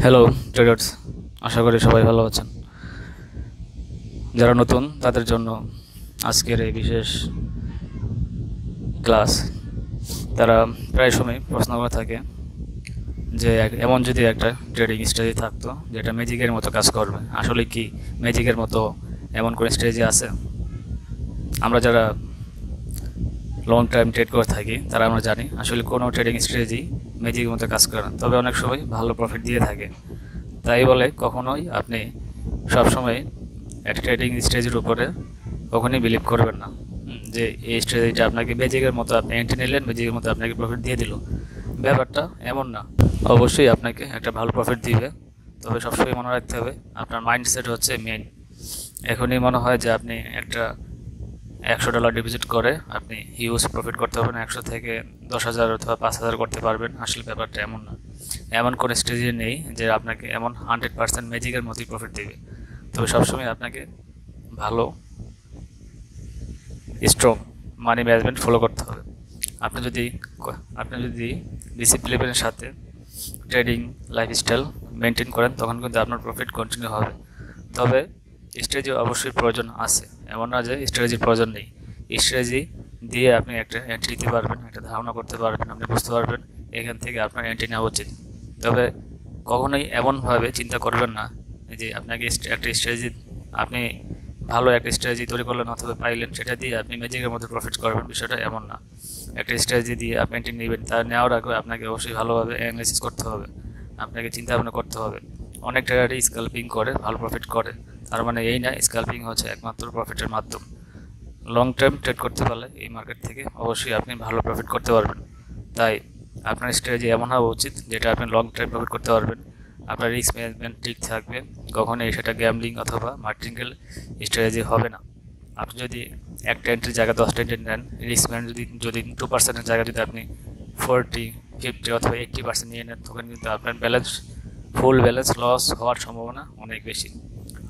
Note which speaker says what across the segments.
Speaker 1: Hello traders, আশা করি সবাই ভালো আছেন। যারা নতুন তাদের জন্য আজকের এই বিশেষ ক্লাস। তারা প্রায় সময় প্রশ্ন করে থাকে যে এমন যদি একটা ট্রেডিং স্ট্র্যাটেজি থাকতো যেটা ম্যাজিকের মতো কাজ করবে, আসলে কি ম্যাজিকের মতো এমন কোনো স্ট্র্যাটেজি আছে? আমরা যারা লং টাইম ট্রেড করে থাকি তারা আমরা জানি আসলে কোনো ট্রেডিং স্ট্র্যাটেজি ম্যাজিকের মতো কাজ করে না, তবে অনেক সময় ভালো প্রফিট দিয়ে থাকে। তাই বলে কখনোই আপনি সবসময় একটা ট্রেডিং স্ট্র্যাটেজির উপরে কখনোই বিলিভ করবেন না যে এই স্ট্র্যাটেজিটা আপনাকে ম্যাজিকের মতো আপনি এন্ট্রি নিলেন, ম্যাজিকের মতো আপনাকে প্রফিট দিয়ে দিল। ব্যাপারটা এমন না। অবশ্যই আপনাকে একটা ভালো প্রফিট দিবে, তবে সবসময় মনে রাখতে হবে আপনার মাইন্ডসেট হচ্ছে মেইন। এখনই মনে হয় যে আপনি একটা $100 ডিপোজিট করে আপনি হিউজ প্রফিট করতে পারবেন, 100 থেকে 10,000 অথবা 5,000 করতে পারবেন। আসলে ব্যাপারটা এমন না। এমন কোনো স্ট্র্যাটেজি নেই যে আপনাকে এমন 100% ম্যাজিকের মতোই প্রফিট দেবে। তবে সবসময় আপনাকে ভালো স্ট্রং মানি ম্যানেজমেন্ট ফলো করতে হবে। আপনি যদি ডিসিপ্লিনের সাথে ট্রেডিং লাইফস্টাইল মেনটেন করেন তখন কিন্তু আপনার প্রফিট কন্টিনিউ হবে। তবে স্ট্র্যাটেজি অবশ্যই প্রয়োজন আছে, এমন না যে স্ট্র্যাটেজির প্রয়োজন নেই। স্ট্র্যাটেজি দিয়ে আপনি একটা এন্ট্রি দিতে পারবেন, একটা ধারণা করতে পারবেন, আপনি বুঝতে পারবেন এখান থেকে আপনার এন্ট্রি নেওয়া উচিত। তবে কখনোই এমনভাবে চিন্তা করবেন না যে আপনাকে একটা স্ট্র্যাটেজি আপনি ভালো একটা স্ট্র্যাটেজি তৈরি করলেন অথবা পাইলেন, সেটা দিয়ে আপনি ম্যাজিকের মধ্যে প্রফিট করবেন। বিষয়টা এমন না। একটা স্ট্র্যাটেজি দিয়ে আপনি এন্ট্রি নেবেন, তা নেওয়ার আগে আপনাকে অবশ্যই ভালোভাবে অ্যানালাইসিস করতে হবে, আপনাকে চিন্তা ভাবনা করতে হবে। অনেক ট্রেডারই স্ক্যাল্পিং করে ভালো প্রফিট করে, তার মানে এই না স্ক্যাল্পিং হচ্ছে একমাত্র প্রফিটের মাধ্যম। লং টার্ম ট্রেড করতে পারলে এই মার্কেট থেকে অবশ্যই আপনি ভালো প্রফিট করতে পারবেন। তাই আপনার স্ট্র্যাটেজি এমন হওয়া উচিত যেটা আপনি লং টাইম প্রফিট করতে পারবেন। আপনার রিস্ক ম্যানেজমেন্ট ঠিক থাকবে, কখনোই সেটা গ্যামলিং অথবা মার্টিঙ্গেল স্ট্র্যাটেজি হবে না। আপনি যদি একটা এন্ট্রির জায়গায় 10টা এন্ট্রি নেন, রিস্ক ম্যানেজ যদি 2%-এর জায়গায় যদি আপনি 40, 50 অথবা 80% নিয়ে নেন, তখন কিন্তু আপনার ফুল ব্যালেন্স লস হওয়ার সম্ভাবনা অনেক বেশি।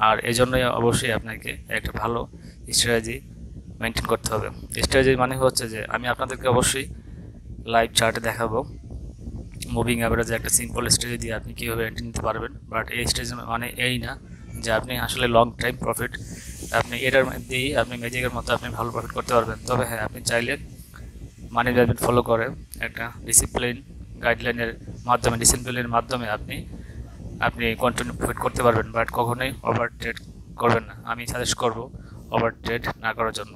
Speaker 1: আর এই জন্যই অবশ্যই আপনাকে একটা ভালো স্ট্র্যাটেজি মেনটেন করতে হবে। স্ট্র্যাটেজি মানে হচ্ছে যে আমি আপনাদেরকে অবশ্যই লাইভ চার্টে দেখাবো মুভিং অ্যাভারেজে একটা সিম্পল স্ট্র্যাটেজি দিয়ে আপনি কীভাবে এন্ট্রি নিতে পারবেন। বাট এই স্ট্র্যাটেজি মানে এই না যে আপনি আসলে লং টাইম প্রফিট আপনি এটার দিয়েই আপনি ম্যাজিকের মতো আপনি ভালো প্রফিট করতে পারবেন। তবে হ্যাঁ, আপনি চাইলে মানি ম্যানেজমেন্ট ফলো করে একটা ডিসিপ্লিনের মাধ্যমে আপনি আপনি কন্টিনিউ প্রফিট করতে পারবেন। বাট কখনোই ওভার ট্রেড করবেন না। আমি সাজেস্ট করব ওভার ট্রেড না করার জন্য।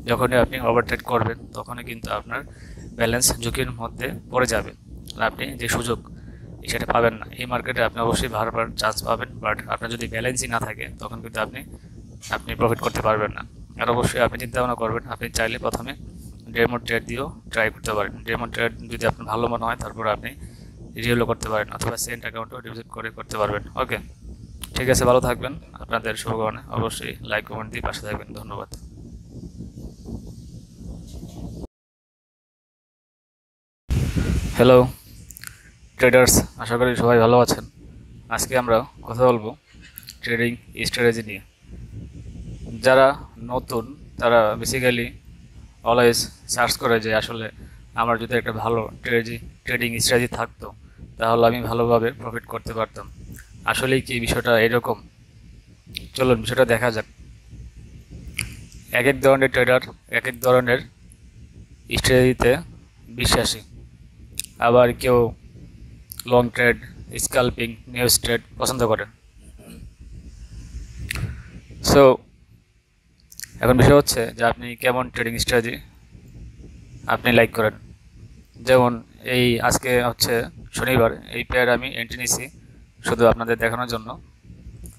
Speaker 1: যখনই আপনি ওভার ট্রেড করবেন তখনই কিন্তু আপনার ব্যালেন্স ঝুঁকির মধ্যে পড়ে যাবে, আপনি যে সুযোগ সেটা পাবেন না। এই মার্কেটে আপনি অবশ্যই বারবার চান্স পাবেন, বাট আপনার যদি ব্যালেন্সই না থাকে তখন কিন্তু আপনি আপনি প্রফিট করতে পারবেন না। আর অবশ্যই আপনি চিন্তা ভাবনা করবেন, আপনি চাইলে প্রথমে ডেমো ট্রেড দিয়েও ট্রাই করতে পারেন। ডেমো ট্রেড যদি আপনার ভালো মনে হয় তারপর আপনি রিভিউও করতে পারেন অথবা সেন্ট অ্যাকাউন্টও ডিপোজিট করে করতে পারবেন। ওকে, ঠিক আছে, ভালো থাকবেন। আপনাদের শুভকামনা। অবশ্যই লাইক কমেন্ট দিয়ে পাশে থাকবেন। ধন্যবাদ। হ্যালো ট্রেডার্স, আশা করি সবাই ভালো আছেন। আজকে আমরা কথা বলবো ট্রেডিং স্ট্র্যাটেজি নিয়ে। যারা নতুন তারা বেসিক্যালি অলওয়েজ সার্চ করে যে আসলে আমার যদি একটা ভালো ট্রেডিং স্ট্র্যাটেজি থাকতো তাহলে আমি ভালোভাবে প্রফিট করতে পারতাম। আসলেই কি বিষয়টা এরকম? চলুন বিষয়টা দেখা যাক। এক এক ধরনের ট্রেডার এক এক ধরনের স্ট্র্যাটেজিতে বিশ্বাসী। আবার কেউ long trade, scalping, news trade পছন্দ করে। সো এখন বিষয় হচ্ছে যে আপনি কেমন ট্রেডিং স্ট্র্যাটেজি আপনি লাইক করেন। যেমন এই আজকে হচ্ছে শনিবার, এই পেয়ার আমি এন্ট্রি নিছি শুধু আপনাদের দেখানোর জন্য।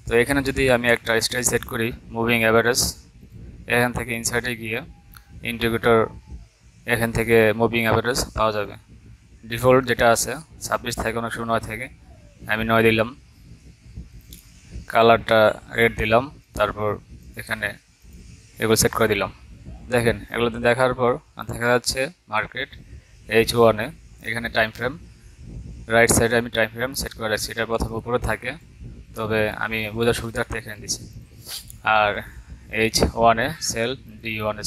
Speaker 1: তো এখানে যদি আমি একটা স্ট্রেজ সেট করি মুভিং অ্যাভারেজ, এখান থেকে ইনসাইডে গিয়ে ইন্ডিকেটর, এখান থেকে মুভিং অ্যাভারেজ পাওয়া যাবে। ডিফল্ট যেটা আছে 26 থেকে অনেক সময় 9 থেকে, আমি 9 দিলাম, কালারটা রেড দিলাম, তারপর এখানে এগুলো সেট করে দিলাম। দেখেন এগুলোতে দেখার পর দেখা যাচ্ছে মার্কেট H1-এ এখানে টাইম ফ্রেম রাইট সাইডে আমি টাইম ফ্রেম সেট করে রাখছি। এটা প্রথম উপরে থাকে, তবে আমি বোঝার সুবিধার্থে এখানে দিচ্ছি। আর H1-এ সেল, D1-এ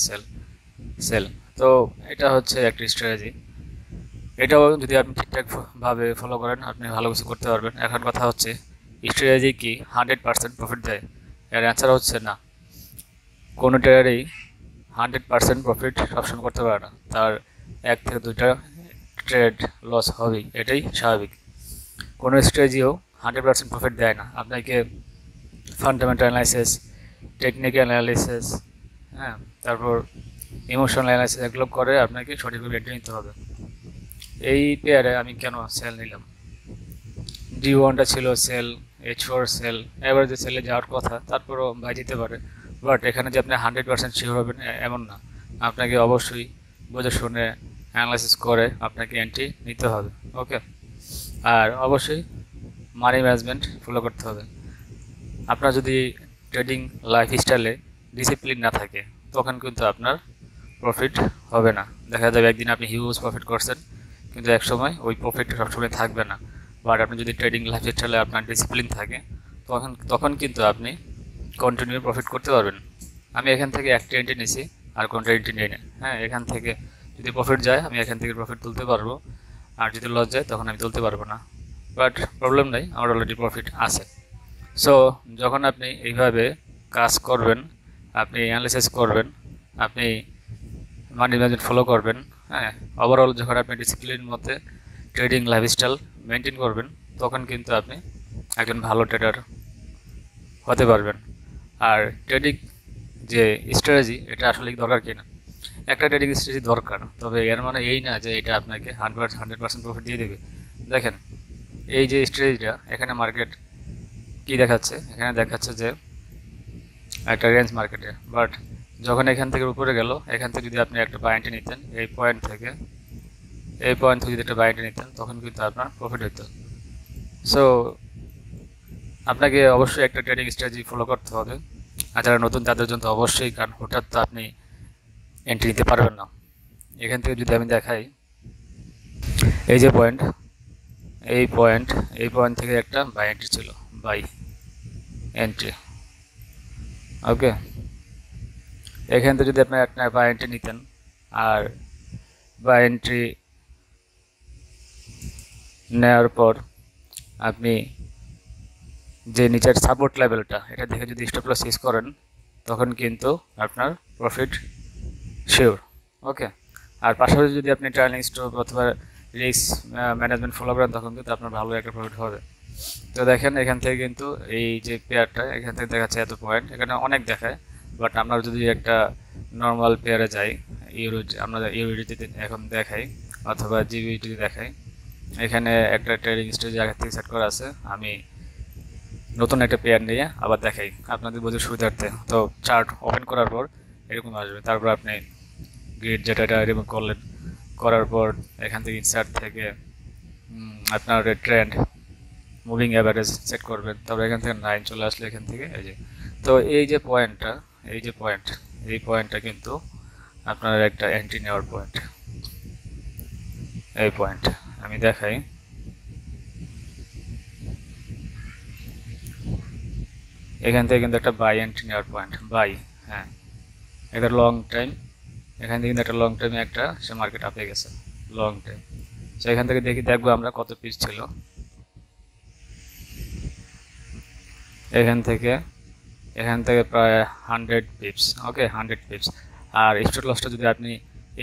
Speaker 1: সেল। তো এটা হচ্ছে একটা স্ট্র্যাটেজি। এটাও যদি আপনি ঠিকঠাক ভাবে ফলো করেন আপনি ভালো কিছু করতে পারবেন। এখন কথা হচ্ছে স্ট্র্যাটেজি কি 100% প্রফিট দেয়? এর অ্যান্সার হচ্ছে না। কোনো ট্রেডারই 100% প্রফিট সবসময় করতে পারে না, তার 1 থেকে 2টা ট্রেড লস হবেই, এটাই স্বাভাবিক। কোনো স্ট্র্যাটেজিও 100% প্রফিট দেয় না। আপনাকে ফান্ডামেন্টাল অ্যানালাইসিস, টেকনিক্যাল অ্যানালিসিস, হ্যাঁ, তারপর ইমোশনাল অ্যানালাইসিস, এগুলো করে আপনাকে সঠিকভাবে এন্ট্রি নিতে হবে। এই পেয়ারে আমি কেন সেল নিলাম? D1টা ছিল সেল, H4 সেল, এবার যে সেলে যাওয়ার কথা তারপরও বাই দিতে পারে, বাট এখানে যে আপনি 100% শিওর হবেন এমন না। আপনাকে অবশ্যই বুঝে শুনে অ্যানালাইসিস করে আপনাকে এন্ট্রি নিতে হবে। ওকে, আর অবশ্যই মানি ম্যানেজমেন্ট ফলো করতে হবে। আপনার যদি ট্রেডিং লাইফস্টাইলে ডিসিপ্লিন না থাকে তখন কিন্তু আপনার প্রফিট হবে না। দেখা যাবে একদিন আপনি হিউজ প্রফিট করছেন, কিন্তু এক সময় ওই প্রফিট সবসময় থাকবে না। বাট আপনি যদি ট্রেডিং লাইফস্টাইলে আপনার ডিসিপ্লিন থাকে তখন তখন কিন্তু আপনি কন্টিনিউ প্রফিট করতে পারবেন। আমি এখান থেকে একটা এন্ট্রি নিছি, আর কোনটা এন্ট্রি নিই না। হ্যাঁ, এখান থেকে যদি প্রফিট যায় আমি এখান থেকে প্রফিট তুলতে পারবো, আর যদি লস যায় তখন আমি তুলতে পারবো না। বাট প্রবলেম নাই, আমার অলরেডি প্রফিট আছে। সো যখন আপনি এইভাবে কাজ করবেন, আপনি অ্যানালিসিস করবেন, আপনি মানি ম্যানেজমেন্ট ফলো করবেন, হ্যাঁ, ওভারঅল যখন আপনি ডিসিপ্লিন মধ্যে ট্রেডিং লাইফস্টাইল মেনটেন করবেন তখন কিন্তু আপনি একজন ভালো ট্রেডার হতে পারবেন। আর ট্রেডিং যে স্ট্র্যাটেজি এটা আসলে দরকার কিনা? একটা ট্রেডিং স্ট্র্যাটেজি দরকার, তবে এর মানে এই না যে এটা আপনাকে 100% প্রফিট দিয়ে দেবে। দেখেন, এই যে স্ট্র্যাটেজিটা, এখানে মার্কেট কি দেখাচ্ছে? এখানে দেখাচ্ছে যে একটা রেঞ্জ মার্কেটে, বাট যখন এখান থেকে উপরে গেল, এখান থেকে যদি আপনি একটা বাই এন্ট্রি নিতেন, এই পয়েন্ট থেকে যদি একটা বাই এন্ট্রি নিতেন তখন কিন্তু আপনার প্রফিট হতো। সো আপনাকে অবশ্যই একটা ট্রেডিং স্ট্র্যাটেজি ফলো করতে হবে। আর যারা নতুন তাদের জন্য অবশ্যই, কারণ হঠাৎ তো আপনি এন্ট্রি নিতে পারবেন না। এখান থেকে যদি আমি দেখাই, এই যে পয়েন্ট, এই পয়েন্ট থেকে একটা বাই এন্ট্রি ছিল, বাই এন্ট্রি। ওকে, এখান থেকে যদি আপনি একটা বাই এন্ট্রি নিতেন, আর বাই এন্ট্রি নেওয়ার পর আপনি যে নিচের সাপোর্ট লেভেলটা এটা দেখে যদি স্টপ লস ইউজ করেন তখন কিন্তু আপনার প্রফিট শিওর। ওকে, আর পাশাপাশি যদি আপনি ট্রেলিং স্টপ অথবা রিস্ক ম্যানেজমেন্ট ফলো করেন তখন কিন্তু আপনার ভালো একটা প্রফিট হবে। তো দেখেন, এখান থেকে কিন্তু এই যে পেয়ারটা এখান থেকে দেখাচ্ছে এত পয়েন্ট, এখানে অনেক দেখায়, বাট আমরা যদি একটা নর্মাল পেয়ারে যাই, ইউরো, আমরা ইউরোডিতে এখন দেখাই অথবা জিবিটিতে দেখাই, এখানে একটা ট্রেডিং স্ট্র্যাটেজি আগে থেকে সেট করা আছে। আমি নতুন একটা পেয়ার নিয়ে আবার দেখাই আপনাদের বোঝার সুবিধার্থে। তো চার্ট ওপেন করার পর এরকম আসবে, তারপর আপনি গ্রিড যেটা এটা রিমুভ করলেন, করার পর এখান থেকে ইনসার্ট থেকে আপনার ট্রেন্ড মুভিং অ্যাভারেজ সেট করবেন, তারপর এখান থেকে 9 চলে আসলে এখান থেকে এই যে, তো এই যে পয়েন্টটা, এই পয়েন্টটা কিন্তু আপনার একটা এন্ট্রি নেওয়ার পয়েন্ট। এই পয়েন্ট আমি দেখাই, এখান থেকে কিন্তু একটা বাই এন্ট্রি নেওয়ার পয়েন্ট, বাই, হ্যাঁ, এটা লং টাইম, এখান থেকে কিন্তু একটা লং টাইমে একটা সে মার্কেট আপে গেছে, লং টাইম। তো এখান থেকে দেখবো আমরা কত পিস ছিল, এখান থেকে প্রায় 100 পিপস। ওকে, 100 পিপস। আর স্টপ লসটা যদি আপনি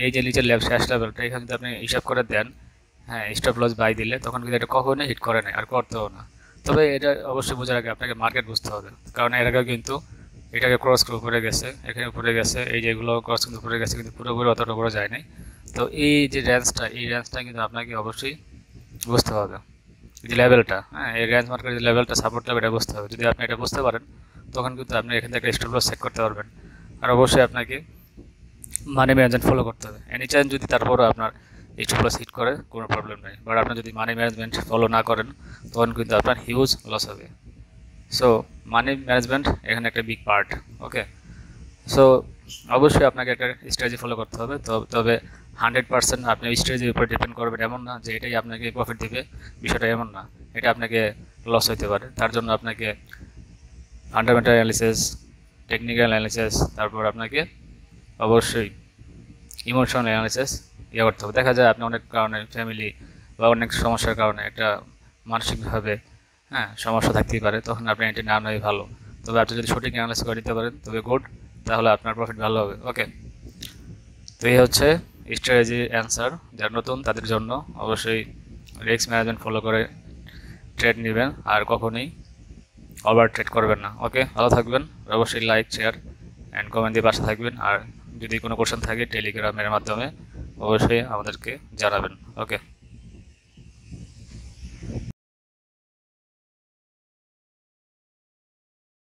Speaker 1: এই যে নিচের শেষ লেভেলটা এখানে যদি আপনি হিসাব করে দেন, হ্যাঁ, স্টপ লস বাই দিলে তখন কিন্তু এটা কখনোই হিট করে না, আর করতেও না। তবে এটা অবশ্যই বোঝার আগে আপনাকে মার্কেট বুঝতে হবে, কারণ এর আগে কিন্তু এটাকে ক্রস করে উপরে গেছে, এখানে উপরে গেছে, এই যেগুলো ক্রস কিন্তু উপরে গেছে, কিন্তু পুরোপুরি অতটা উপরে যায় নাই। তো এই যে রেঞ্জটা কিন্তু আপনাকে অবশ্যই বুঝতে হবে, যে লেভেলটা, হ্যাঁ, এই রেঞ্জ মার্কেটের যে লেভেলটা, সাপোর্ট লেভেল, এটা বুঝতে হবে। যদি আপনি এটা বুঝতে পারেন তখন কিন্তু আপনি এখান থেকে স্টপ লস সেট করতে পারবেন। আর অবশ্যই আপনাকে মানি ম্যানেজমেন্ট ফলো করতে হবে। এনি টাইম যদি তারপরও আপনার স্টপ লস হিট করে কোনো প্রবলেম নেই, বাট আপনি যদি মানি ম্যানেজমেন্ট ফলো না করেন তখন কিন্তু আপনার হিউজ লস হবে। সো মানি ম্যানেজমেন্ট এখানে একটা বিগ পার্ট। ওকে, সো অবশ্যই আপনাকে একটা স্ট্র্যাটেজি ফলো করতে হবে। তবে 100% আপনি স্ট্র্যাটেজির উপর ডিপেন্ড করবেন এমন না যে এটাই আপনাকে প্রফিট দেবে, বিষয়টা এমন না, এটা আপনাকে লস হতে পারে। তার জন্য আপনাকে ফান্ডামেন্টাল অ্যানালিসিস, টেকনিক্যাল অ্যানালিসিস, তারপর আপনাকে অবশ্যই ইমোশনাল অ্যানালিসিস ইয়ে করতে হবে। দেখা যায় আপনি অনেক কারণে ফ্যামিলি বা অনেক সমস্যার কারণে একটা মানসিকভাবে সমস্যা থাকতেই পারে, তখন আপনি এটি না নেওয়াই ভালো। তবে আপনি যদি সঠিক অ্যানালাইসিস করে নিতে পারেন তবে গুড, তাহলে আপনার প্রফিট ভালো হবে। ওকে, তো এই হচ্ছে স্ট্র্যাটেজি অ্যান্সার। যারা নতুন তাদের জন্য অবশ্যই রিস্ক ম্যানেজমেন্ট ফলো করে ট্রেড নেবেন, আর কখনোই ওভার ট্রেড করবেন না। ওকে, ভালো থাকবেন, অবশ্যই লাইক শেয়ার অ্যান্ড কমেন্ট দিয়ে পাশে থাকবেন। আর যদি কোনো কোশ্চেন থাকে টেলিগ্রামের মাধ্যমে অবশ্যই আমাদেরকে জানাবেন। ওকে।